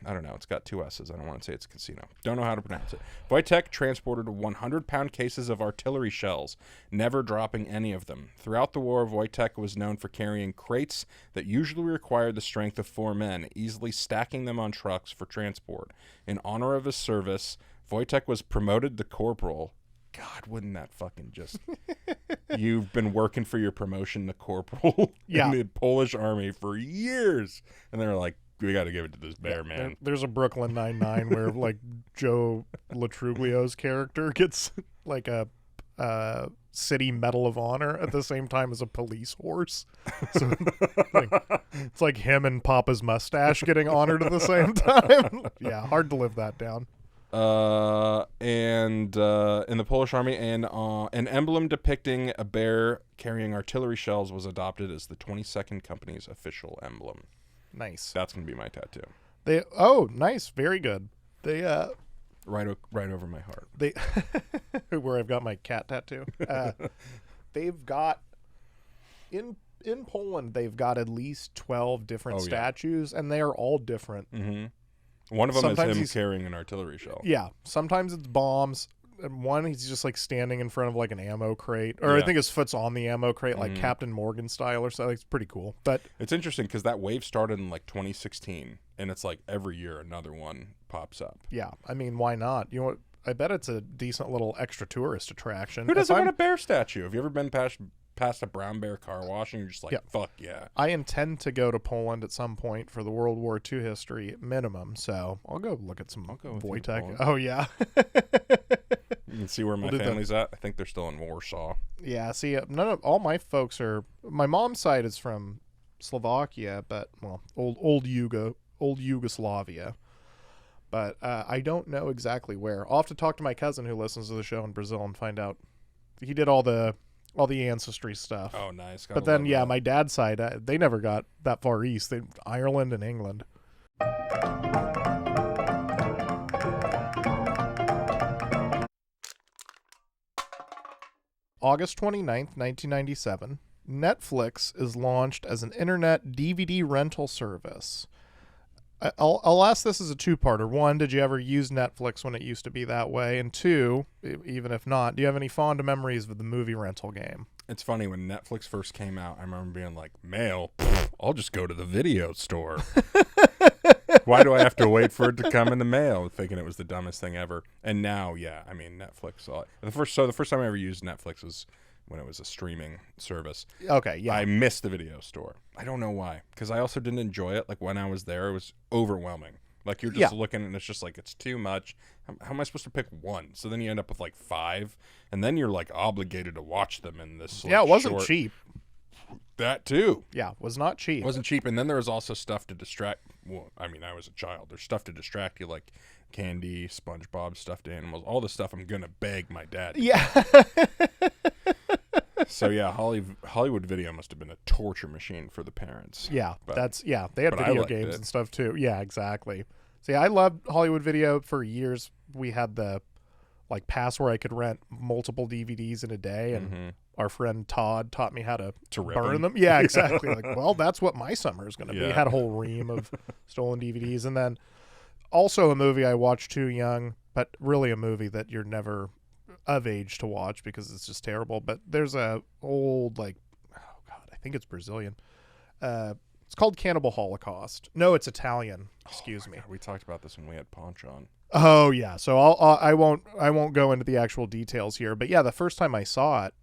I don't know. It's got 2 S's. I don't want to say it's casino. Don't know how to pronounce it. Wojtek transported 100-pound cases of artillery shells, never dropping any of them. Throughout the war, Wojtek was known for carrying crates that usually required the strength of 4 men, easily stacking them on trucks for transport. In honor of his service, Wojtek was promoted to corporal. God, wouldn't that fucking just... You've been working for your promotion to corporal in the Polish army for years. And they're like, we got to give it to this bear, man. There's a Brooklyn Nine-Nine where, like, Joe Latruglio's character gets, like, a city Medal of Honor at the same time as a police horse. So it's like him and Papa's mustache getting honored at the same time. Yeah, hard to live that down. And in the Polish army, and an emblem depicting a bear carrying artillery shells was adopted as the 22nd Company's official emblem. Nice. That's gonna be my tattoo. Nice, very good. They right over my heart. They where I've got my cat tattoo. They've got in Poland. They've got at least 12 different statues, and they are all different. Mm-hmm. One of them is him carrying an artillery shell. Yeah. Sometimes it's bombs. And one, he's just like standing in front of like an ammo crate, or I think his foot's on the ammo crate, like Captain Morgan style or something. It's pretty cool. But it's interesting because that wave started in like 2016, and it's like every year another one pops up. Yeah, I mean, why not? You know what? I bet it's a decent little extra tourist attraction. Who doesn't want a bear statue? Have you ever been past a brown bear car wash and you're just like, fuck yeah. I intend to go to Poland at some point for the World War II history minimum, so I'll go look at some Wojtek. Oh, yeah. You can see where my family's at. I think they're still in Warsaw. Yeah, see, all my folks are... My mom's side is from Slovakia, but, well, old Yugoslavia. But I don't know exactly where. I'll have to talk to my cousin who listens to the show in Brazil and find out. He did all the ancestry stuff. Oh, nice. But then, my dad's side, they never got that far east. Ireland and England. August 29th, 1997, Netflix is launched as an internet DVD rental service. I'll ask this as a two-parter. One, did you ever use Netflix when it used to be that way? And two, even if not, do you have any fond memories of the movie rental game? It's funny, when Netflix first came out, I remember being like, mail? I'll just go to the video store. Why do I have to wait for it to come in the mail? Thinking it was the dumbest thing ever. And now, I mean, Netflix. The first time I ever used Netflix was when it was a streaming service. Okay, yeah. I missed the video store. I don't know why. Because I also didn't enjoy it. Like, when I was there, it was overwhelming. Like, you're just looking, and it's just like, it's too much. How am I supposed to pick one? So then you end up with, like, 5. And then you're, like, obligated to watch them in this, like, it wasn't cheap. That, too. Yeah, it was not cheap. It wasn't cheap. And then there was also stuff to distract. Well, I mean, I was a child. There's stuff to distract you, like candy, SpongeBob, stuffed animals, all the stuff I'm going to beg my dad to get. So, yeah, Hollywood Video must have been a torture machine for the parents. Yeah, they had video games and stuff, too. Yeah, exactly. See, I loved Hollywood Video for years. We had the, like, pass where I could rent multiple DVDs in a day, and our friend Todd taught me how to burn them. Yeah, exactly. Like, well, that's what my summer is going to be. Had a whole ream of stolen DVDs. And then also a movie I watched too young, but really a movie that you're never of age to watch because it's just terrible. But there's a old, like, oh God, I think it's Brazilian. It's called Cannibal Holocaust. No, it's Italian. Excuse me. God, we talked about this when we had Ponch on. Oh yeah. So I won't go into the actual details here. But yeah, the first time I saw it,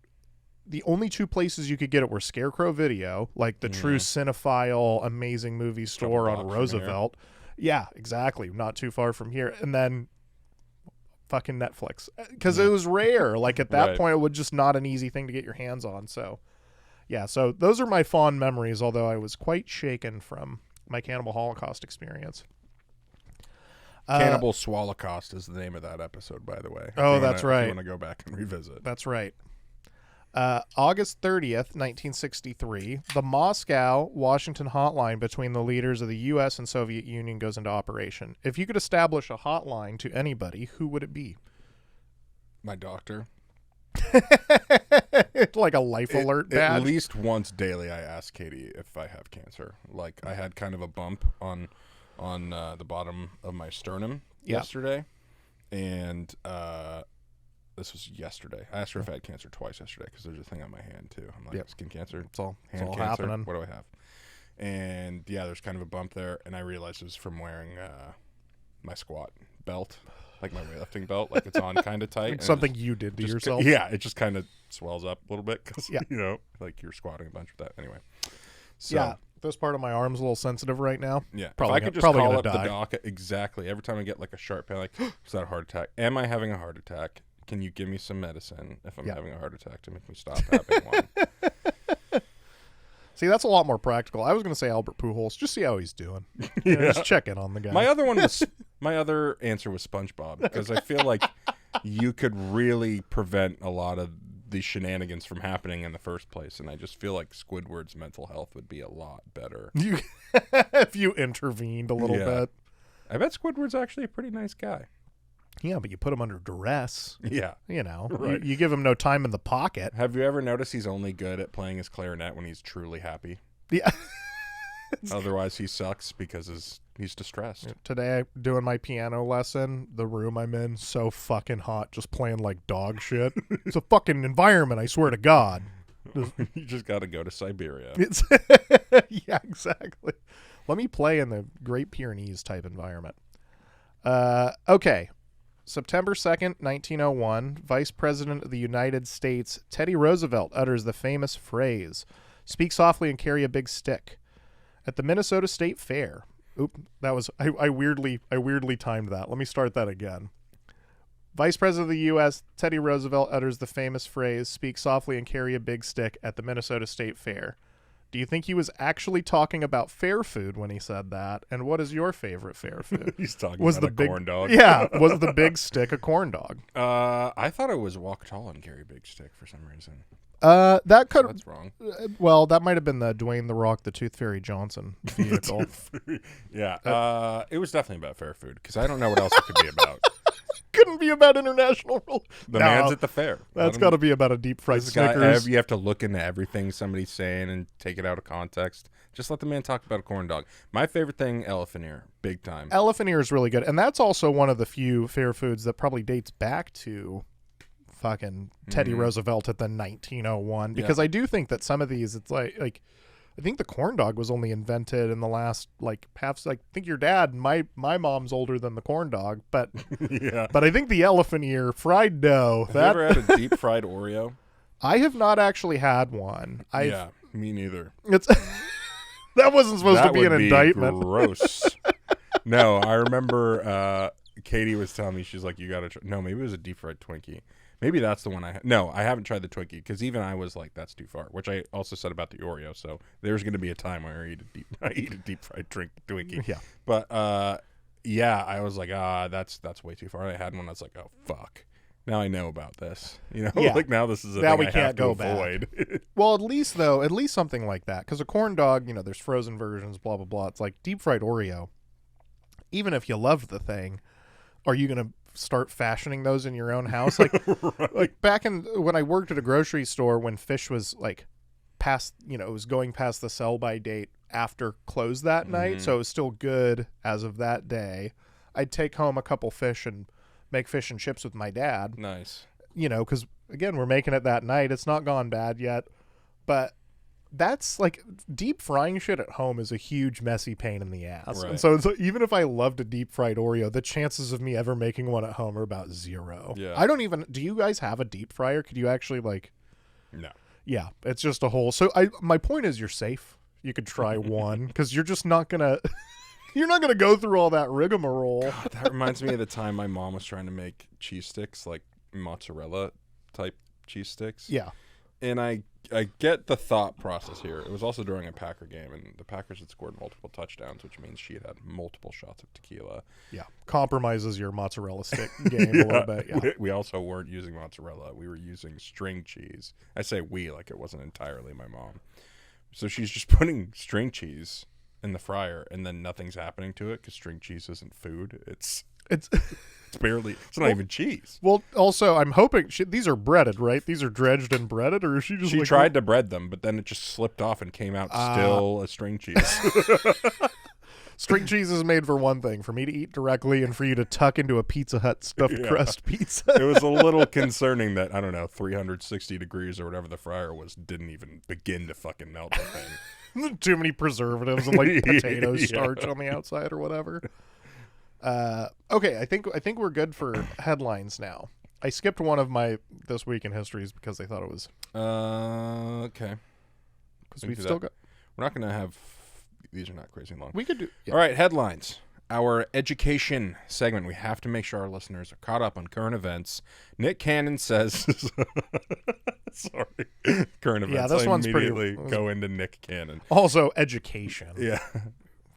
the only two places you could get it were Scarecrow Video, like the true cinephile, amazing movie store on Roosevelt. Yeah, exactly. Not too far from here. And then fucking Netflix. Because it was rare. Like at that point, it was just not an easy thing to get your hands on. So, yeah. So those are my fond memories, although I was quite shaken from my Cannibal Holocaust experience. Cannibal Swallocost is the name of that episode, by the way. That's right. If you want to go back and revisit. That's right. August 30th, 1963, the Moscow-Washington hotline between the leaders of the U.S. and Soviet Union goes into operation. If you could establish a hotline to anybody, who would it be? My doctor. Like a life alert badge? At least once daily I ask Katie if I have cancer. Like, I had kind of a bump on on the bottom of my sternum Yeah. yesterday, and this was yesterday. I asked her if I had cancer twice yesterday because there's a thing on my hand too. I'm like, skin cancer. It's all Hand cancer. happening. What do I have? And yeah, there's kind of a bump there, and I realized it was from wearing my squat belt, like my weightlifting belt, like it's on kind of tight. Like something you did to yourself. Yeah, it just kind of swells up a little bit because Yeah. you know, like you're squatting a bunch with that. Anyway, so, Yeah, this part of my arm's a little sensitive right now. yeah. Probably if I could just probably call gonna up die. the doc exactly every time I get like a sharp pain, like is that a heart attack? Am I having a heart attack? Can you give me some medicine if I'm having a heart attack to make me stop having one? See, that's a lot more practical. I was going to say Albert Pujols. Just see how he's doing. Just check in on the guy. My other answer was SpongeBob because I feel like you could really prevent a lot of the shenanigans from happening in the first place, and I just feel like Squidward's mental health would be a lot better. If you intervened a little bit. I bet Squidward's actually a pretty nice guy. Yeah, but you put him under duress. Yeah. You know, Right. you give him no time in the pocket. Have you ever noticed he's only good at playing his clarinet when he's truly happy? Yeah. Otherwise, he sucks because he's distressed. Today, doing my piano lesson, the room I'm in, so fucking hot, just playing like dog shit. It's a fucking environment, I swear to God. You just got to go to Siberia. It's yeah, exactly. Let me play in the Great Pyrenees type environment. Okay. September 2nd, 1901, Vice President of the United States Teddy Roosevelt utters the famous phrase, "Speak softly and carry a big stick," at the Minnesota State Fair. Oop, that was I weirdly timed that. Let me start that again. Vice President of the U.S. Teddy Roosevelt utters the famous phrase, "Speak softly and carry a big stick," at the Minnesota State Fair. Do you think he was actually talking about fair food when he said that? And what is your favorite fair food? He's talking Was about the a corn dog. Yeah, was the big stick a corn dog? I thought it was walk tall and carry big stick for some reason. That could That's wrong. well, that might have been the Dwayne the Rock, the Tooth Fairy Johnson vehicle. Yeah, it was definitely about fair food because I don't know what else it could be about. Couldn't be about international rule. The man's at the fair. That's got to be about a deep fried Snickers. You have to look into everything somebody's saying and take it out of context. Just let the man talk about a corn dog. My favorite thing, elephant ear, big time. Elephant ear is really good, and that's also one of the few fair foods that probably dates back to fucking Teddy Roosevelt at the 1901. Because I do think that some of these, it's like I think the corn dog was only invented in the last I think your dad, my mom's older than the corn dog, but Yeah. but I think the elephant ear fried dough. Have you ever had a deep fried Oreo? I have not actually had one. Yeah, me neither. It's that wasn't supposed to be an indictment. Gross. No, I remember Katie was telling me, she's like, you gotta try. No, maybe it was a deep fried Twinkie. Maybe that's the one No, I haven't tried the Twinkie because even I was like, that's too far. Which I also said about the Oreo. So there's going to be a time where I eat a deep fried Twinkie. Yeah, but yeah, I was like, that's way too far. I had one. I was like, oh fuck. Now I know about this. You know, Yeah. like now this is a Now thing we I can't have to go avoid. well, at least something like that, because a corn dog, there's frozen versions, blah blah blah. It's like deep fried Oreo. Even if you love the thing, are you gonna start fashioning those in your own house? Like, like back when I worked at a grocery store, when fish was like past, it was going past the sell by date after close that night, so it was still good as of that day. I'd take home a couple fish and make fish and chips with my dad. Nice. Because again, we're making it that night. It's not gone bad yet, but that's like deep frying shit at home is a huge messy pain in the ass. Right. And so even if I loved a deep fried Oreo, the chances of me ever making one at home are about zero. Yeah. I don't even, do you guys have a deep fryer? Could you actually No. yeah, it's just a whole, so my point is you're safe. You could try one because you're just not going to, you're not going to go through all that rigmarole. God, that reminds me of the time my mom was trying to make cheese sticks, like mozzarella type cheese sticks. Yeah. And I get the thought process here. It was also during a Packer game, and the Packers had scored multiple touchdowns, which means she had multiple shots of tequila. Yeah. Compromises your mozzarella stick game a little bit. Yeah. We also weren't using mozzarella. We were using string cheese. I say we like it wasn't entirely my mom. So she's just putting string cheese in the fryer, and then nothing's happening to it because string cheese isn't food. It's barely. It's not even cheese. Well, also, I'm hoping these are breaded, right? These are dredged and breaded, or is she just? She tried to bread them, but then it just slipped off and came out still a string cheese. String cheese is made for one thing, for me to eat directly and for you to tuck into a Pizza Hut stuffed crust pizza. It was a little concerning that, I don't know, 360 degrees or whatever the fryer was didn't even begin to fucking melt the thing. Too many preservatives and like potato starch on the outside or whatever. Okay, I think we're good for headlines now. I skipped one of my This Week in Histories because I thought it was... Okay. Because we've still got... We're not going to have... These are not crazy long. We could do... Yeah. All right, headlines. Our education segment. We have to make sure our listeners are caught up on current events. Nick Cannon says... Sorry. Current events. Yeah, this one's pretty... Immediately go into Nick Cannon. Also, education. Yeah.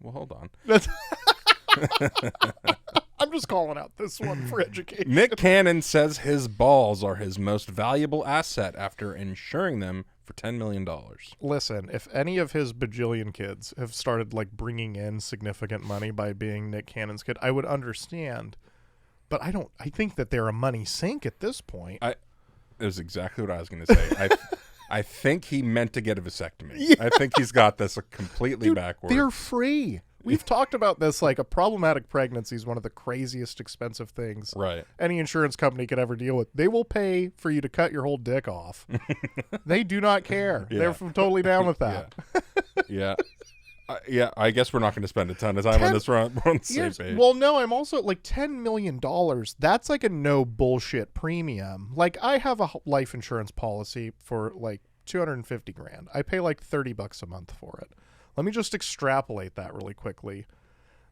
Well, hold on. I'm just calling out this one for education. Nick Cannon says his balls are his most valuable asset after insuring them for $10 million. Listen, if any of his bajillion kids have started like bringing in significant money by being Nick Cannon's kid, I would understand. But I think that they're a money sink at this point. It was exactly what I was going to say. I think he meant to get a vasectomy. Yeah. I think he's got this completely backwards. They're free. We've talked about this, like a problematic pregnancy is one of the craziest expensive things any insurance company could ever deal with. They will pay for you to cut your whole dick off. They do not care. Yeah. They're totally down with that. Yeah. Yeah, I guess we're not going to spend a ton of time on this. We're on the same page. Well, no, I'm also like $10 million. That's like a no bullshit premium. Like I have a life insurance policy for like $250,000. I pay like $30 a month for it. Let me just extrapolate that really quickly.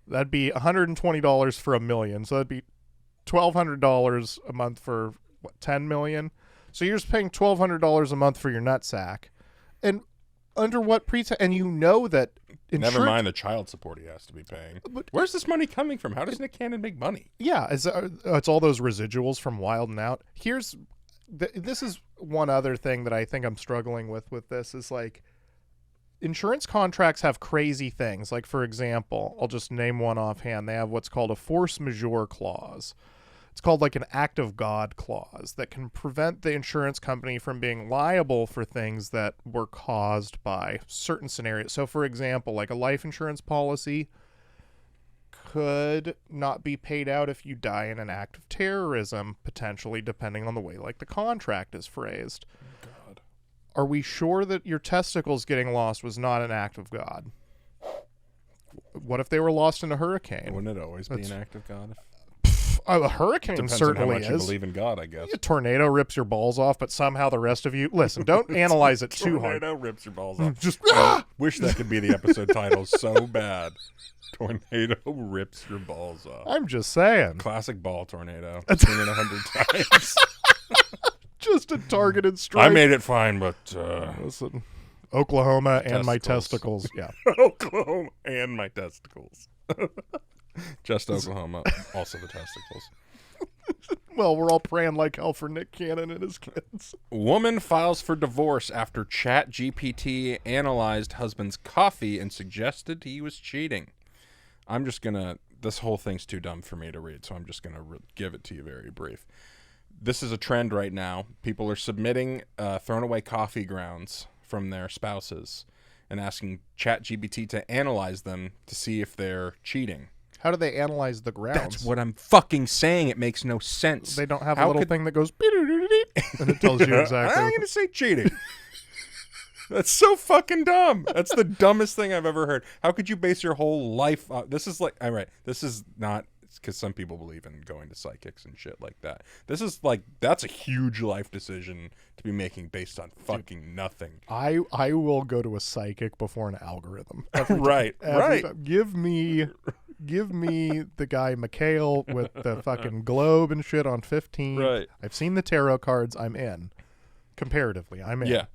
That'd be $120 for $1 million. So that'd be $1,200 a month for what, $10 million. So you're just paying $1,200 a month for your nutsack. And under what pretext? And you know that never mind the child support he has to be paying. But where's this money coming from? How does Nick Cannon make money? Yeah, it's all those residuals from Wild and Out. This is one other thing that I think I'm struggling with this is like, insurance contracts have crazy things. Like, for example, I'll just name one offhand. They have what's called a force majeure clause. It's called like an act of God clause that can prevent the insurance company from being liable for things that were caused by certain scenarios. So, for example, like a life insurance policy could not be paid out if you die in an act of terrorism, potentially, depending on the way like the contract is phrased. God. Are we sure that your testicles getting lost was not an act of God? What if they were lost in a hurricane? Wouldn't it always be an act of God? A hurricane Depends certainly on how much is. You believe in God, I guess. A tornado rips your balls off, but somehow the rest of you... Listen, don't analyze it too hard. Tornado rips your balls off. Just I wish that could be the episode title so bad. Tornado rips your balls off. I'm just saying. Classic ball tornado. I've seen it 100 times. Just a targeted strike. I made it fine, but... Listen, Oklahoma and my testicles. Yeah. Oklahoma and my testicles. Just Oklahoma, also the testicles. Well, we're all praying like hell for Nick Cannon and his kids. Woman files for divorce after ChatGPT analyzed husband's coffee and suggested he was cheating. I'm just going to... This whole thing's too dumb for me to read, so I'm just going to give it to you very brief. This is a trend right now. People are submitting thrown away coffee grounds from their spouses and asking ChatGPT to analyze them to see if they're cheating. How do they analyze the grounds? That's what I'm fucking saying. It makes no sense. They don't have a little thing that goes and it tells you exactly. I'm going to say cheating. That's so fucking dumb. That's the dumbest thing I've ever heard. How could you base your whole life on... This is like... All right. This is not... Because some people believe in going to psychics and shit like that. This is like... That's a huge life decision to be making based on fucking nothing. I will go to a psychic before an algorithm. Right. Time. Give me the guy Mikhail with the fucking globe and shit on 15. Right. I've seen the tarot cards. I'm in. Comparatively, I'm in. Yeah.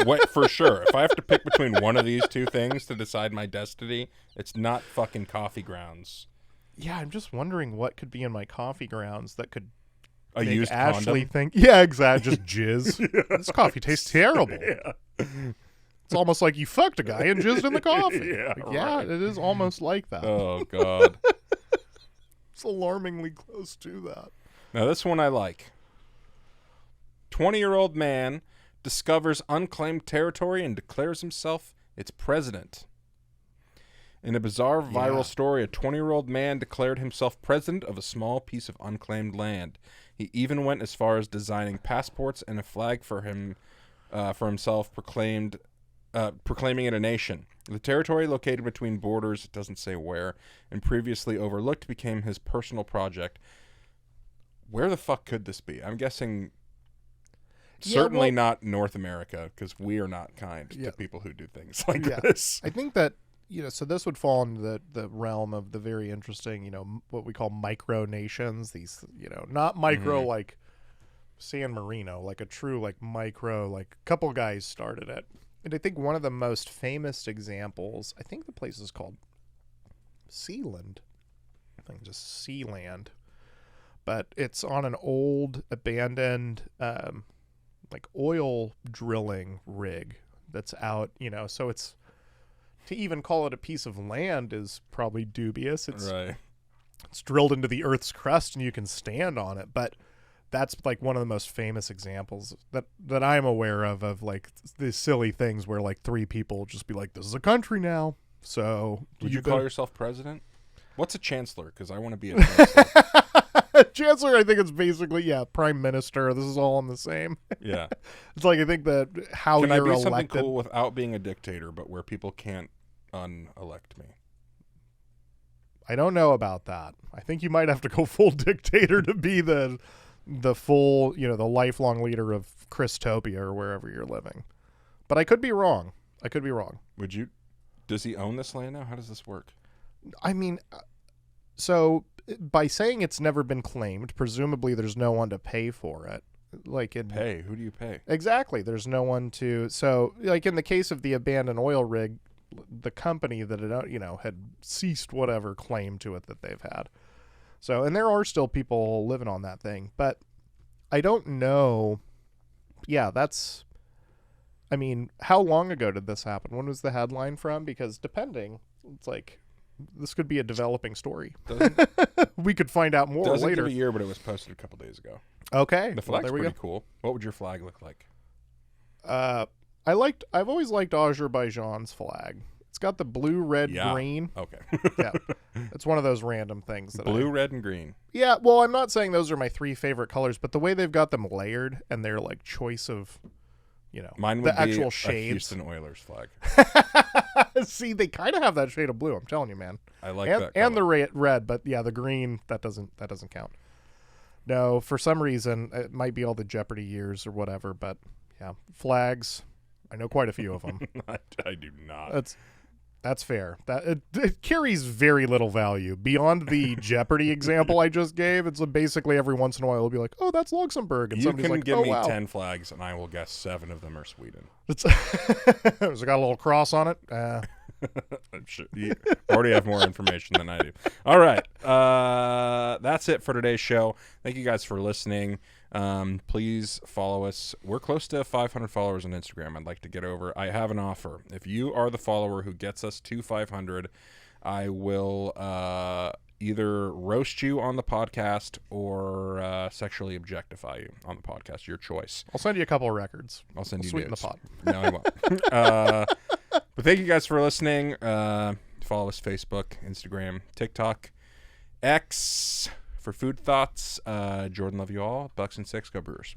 What, for sure. If I have to pick between one of these two things to decide my destiny, it's not fucking coffee grounds. Yeah, I'm just wondering what could be in my coffee grounds that could a make used Ashley condom? think. Yeah, exactly. Just jizz. Yeah. This coffee tastes terrible. Yeah. It's almost like you fucked a guy and jizzed in the coffee. Yeah, right. It is almost like that. Oh, God. It's alarmingly close to that. Now, this one I like. 20-year-old man discovers unclaimed territory and declares himself its president. In a bizarre viral Yeah. story, a 20-year-old man declared himself president of a small piece of unclaimed land. He even went as far as designing passports and a flag for himself, proclaiming it a nation. The territory located between borders, it doesn't say where, and previously overlooked became his personal project. Where the fuck could this be? I'm guessing certainly not North America, because we are not kind to people who do things like this. I think that, so this would fall into the realm of the very interesting, what we call micro nations. These, not micro like San Marino, like a true like micro, like a couple guys started it. And I think one of the most famous examples, I think the place is called Sealand. I think just Sealand. But it's on an old abandoned like oil drilling rig that's out, so it's, to even call it a piece of land is probably dubious. It's drilled into the Earth's crust and you can stand on it. But that's like one of the most famous examples that I'm aware of like these silly things where like three people just be like, this is a country now. So would you call yourself president? What's a chancellor? Because I want to be a chancellor. Chancellor, I think it's basically, prime minister. This is all in the same. Yeah. It's like, I think that how Can you're I be something elected. cool without being a dictator, but where people can't unelect me? I don't know about that. I think you might have to go full dictator to be the full, the lifelong leader of Christopia or wherever you're living. But I could be wrong. Would you? Does he own this land now? How does this work? I mean, so by saying it's never been claimed, presumably there's no one to pay for it. Like pay? Who do you pay? Exactly. There's no one to. So, like in the case of the abandoned oil rig, the company that it, had ceased whatever claim to it that they've had. So, and there are still people living on that thing, but I don't know. Yeah, that's. I mean, how long ago did this happen? When was the headline from? Because depending, it's like this could be a developing story. We could find out more doesn't later. give a year, but it was posted a couple days ago. Okay, The flag's there we pretty go. cool. What would your flag look like? I've always liked Azerbaijan's flag. It's got the blue, red, green. Okay. Yeah, it's one of those random things. That Blue, red, and green. Yeah, well, I'm not saying those are my three favorite colors, but the way they've got them layered and their like choice of, Mine would the be actual a shades. Houston Oilers flag. See, they kind of have that shade of blue. I'm telling you, man. I like and, that and the color. red, but yeah, the green that doesn't count. No, for some reason it might be all the Jeopardy years or whatever, but yeah, flags. I know quite a few of them. I do not. That's fair. That it carries very little value beyond the Jeopardy example I just gave. It's basically every once in a while it'll be like, "Oh, that's Luxembourg," and You somebody's can like, give "Oh, me wow." 10 flags, and I will guess 7 of them are Sweden. Has it got a little cross on it? I'm sure you already have more information than I do. All right. That's it for today's show. Thank you guys for listening. Please follow us. We're close to 500 followers on Instagram. I'd like to get over. I have an offer. If you are the follower who gets us to 500, I will either roast you on the podcast or sexually objectify you on the podcast. Your choice. I'll send you a couple of records. I'll send you sweeten nudes. the pot. No, I won't. But thank you guys for listening. Follow us Facebook, Instagram, TikTok, X for food thoughts. Jordan, love you all. Bucks and 6. Go Brewers.